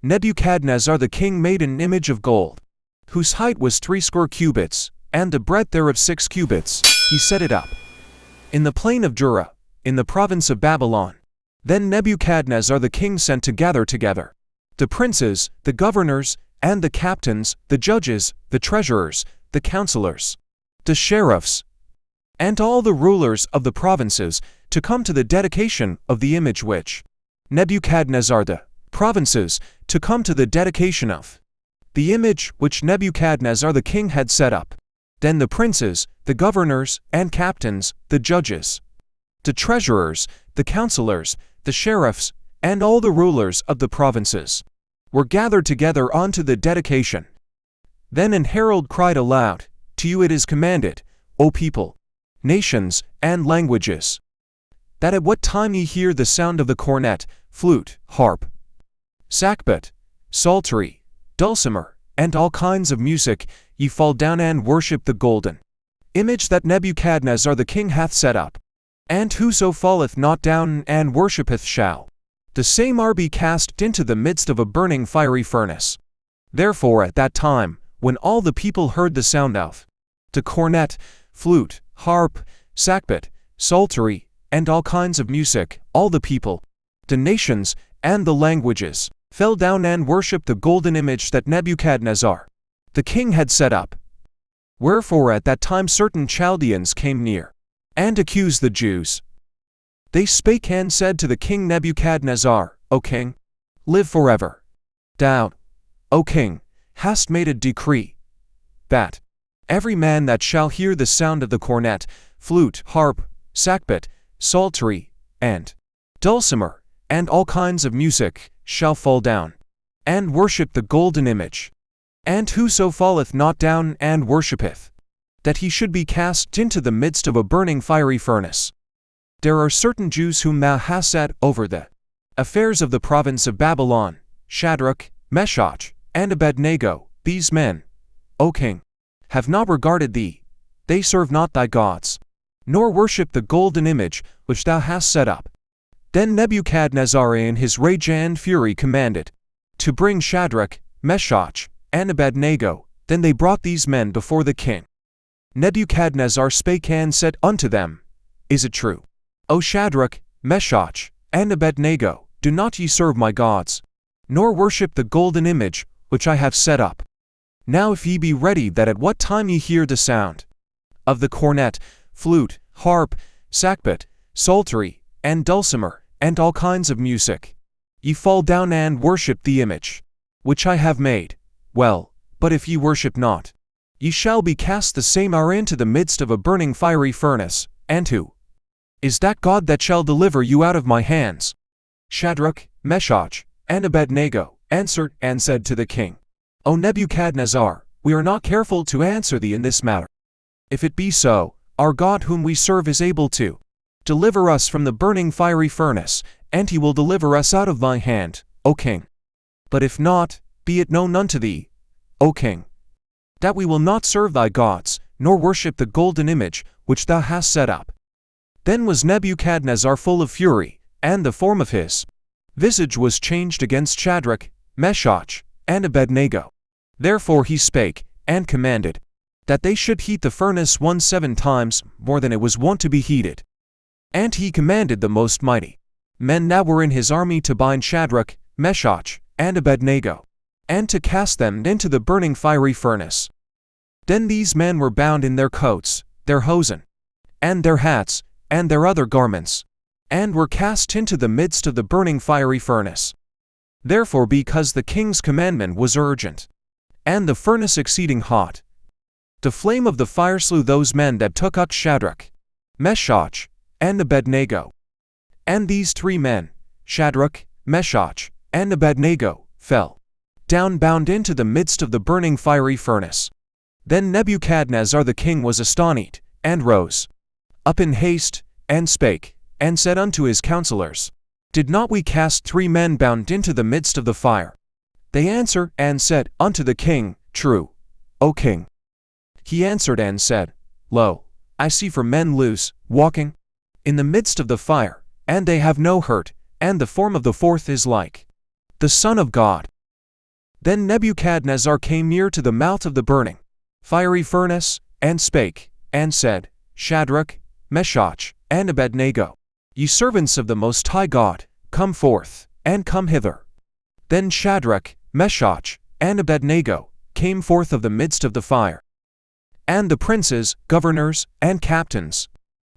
Nebuchadnezzar the king made an image of gold, whose height was 60 cubits, and the breadth thereof 6 cubits. He set it up in the plain of Dura, in the province of Babylon. Then Nebuchadnezzar the king sent to gather together the princes, the governors, and the captains, the judges, the treasurers, the counselors, the sheriffs, and all the rulers of the provinces, to come to the dedication of the image which Nebuchadnezzar the provinces, to come to the dedication of the image which Nebuchadnezzar the king had set up. Then the princes, the governors, and captains, the judges, the treasurers, the counselors, the sheriffs, and all the rulers of the provinces were gathered together unto the dedication. Then an herald cried aloud, To you it is commanded, O people, nations, and languages, that at what time ye hear the sound of the cornet, flute, harp, sackbut, psaltery, dulcimer, and all kinds of music, ye fall down and worship the golden image that Nebuchadnezzar the king hath set up. And whoso falleth not down and worshippeth shall the same be cast into the midst of a burning fiery furnace. Therefore at that time, when all the people heard the sound of the cornet, flute, harp, sackbut, psaltery, and all kinds of music, all the people, the nations, and the languages, fell down and worshipped the golden image that Nebuchadnezzar the king had set up. Wherefore at that time certain Chaldeans came near, and accused the Jews. They spake and said to the king Nebuchadnezzar, O king, live forever. Thou, O king, hast made a decree, that every man that shall hear the sound of the cornet, flute, harp, sackbut, psaltery, and dulcimer, and all kinds of music, shall fall down, and worship the golden image. And whoso falleth not down and worshippeth, that he should be cast into the midst of a burning fiery furnace. There are certain Jews whom thou hast set over the affairs of the province of Babylon, Shadrach, Meshach, and Abednego. These men, O king, have not regarded thee. They serve not thy gods, nor worship the golden image which thou hast set up. Then Nebuchadnezzar in his rage and fury commanded to bring Shadrach, Meshach, and Abednego. Then they brought these men before the king. Nebuchadnezzar spake and said unto them, Is it true, O Shadrach, Meshach, and Abednego, do not ye serve my gods, nor worship the golden image which I have set up? Now if ye be ready that at what time ye hear the sound of the cornet, flute, harp, sackbut, psaltery, and dulcimer, and all kinds of music, ye fall down and worship the image which I have made, well, but if ye worship not, ye shall be cast the same hour into the midst of a burning fiery furnace. And who is that God that shall deliver you out of my hands? Shadrach, Meshach, and Abednego answered and said to the king, O Nebuchadnezzar, we are not careful to answer thee in this matter. If it be so, our God whom we serve is able to deliver us from the burning fiery furnace, and he will deliver us out of thy hand, O king. But if not, be it known unto thee, O king, that we will not serve thy gods, nor worship the golden image which thou hast set up. Then was Nebuchadnezzar full of fury, and the form of his visage was changed against Shadrach, Meshach, and Abednego. Therefore he spake, and commanded, that they should heat the furnace 17 times more than it was wont to be heated. And he commanded the most mighty men that were in his army to bind Shadrach, Meshach, and Abednego, and to cast them into the burning fiery furnace. Then these men were bound in their coats, their hosen, and their hats, and their other garments, and were cast into the midst of the burning fiery furnace. Therefore because the king's commandment was urgent, and the furnace exceeding hot, the flame of the fire slew those men that took up Shadrach, Meshach, and Abednego. And these 3 men, Shadrach, Meshach, and Abednego, fell down bound into the midst of the burning fiery furnace. Then Nebuchadnezzar the king was astonished, and rose up in haste, and spake, and said unto his counselors, Did not we cast 3 men bound into the midst of the fire? They answered and said unto the king, True, O king. He answered and said, Lo, I see 4 men loose, walking in the midst of the fire, and they have no hurt, and the form of the 4th is like the Son of God. Then Nebuchadnezzar came near to the mouth of the burning, fiery furnace, and spake, and said, Shadrach, Meshach, and Abednego, ye servants of the Most High God, come forth, and come hither. Then Shadrach, Meshach, and Abednego came forth of the midst of the fire. And the princes, governors, and captains,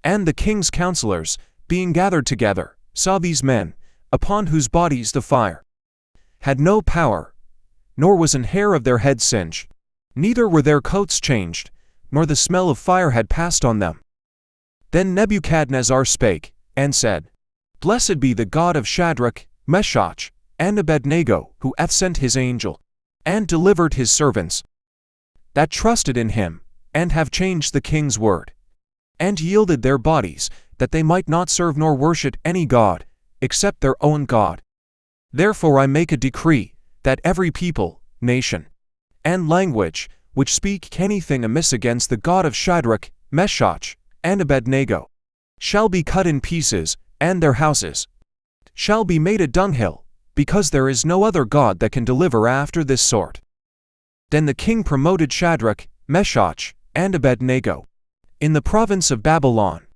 and the king's counselors, being gathered together, saw these men, upon whose bodies the fire had no power, nor was an hair of their head singed, neither were their coats changed, nor the smell of fire had passed on them. Then Nebuchadnezzar spake, and said, Blessed be the God of Shadrach, Meshach, and Abednego, who hath sent his angel, and delivered his servants, that trusted in him, and have changed the king's word, and yielded their bodies, that they might not serve nor worship any god, except their own God. Therefore I make a decree, that every people, nation, and language, which speak anything amiss against the God of Shadrach, Meshach, and Abednego, shall be cut in pieces, and their houses shall be made a dunghill, because there is no other God that can deliver after this sort. Then the king promoted Shadrach, Meshach, and Abednego in the province of Babylon,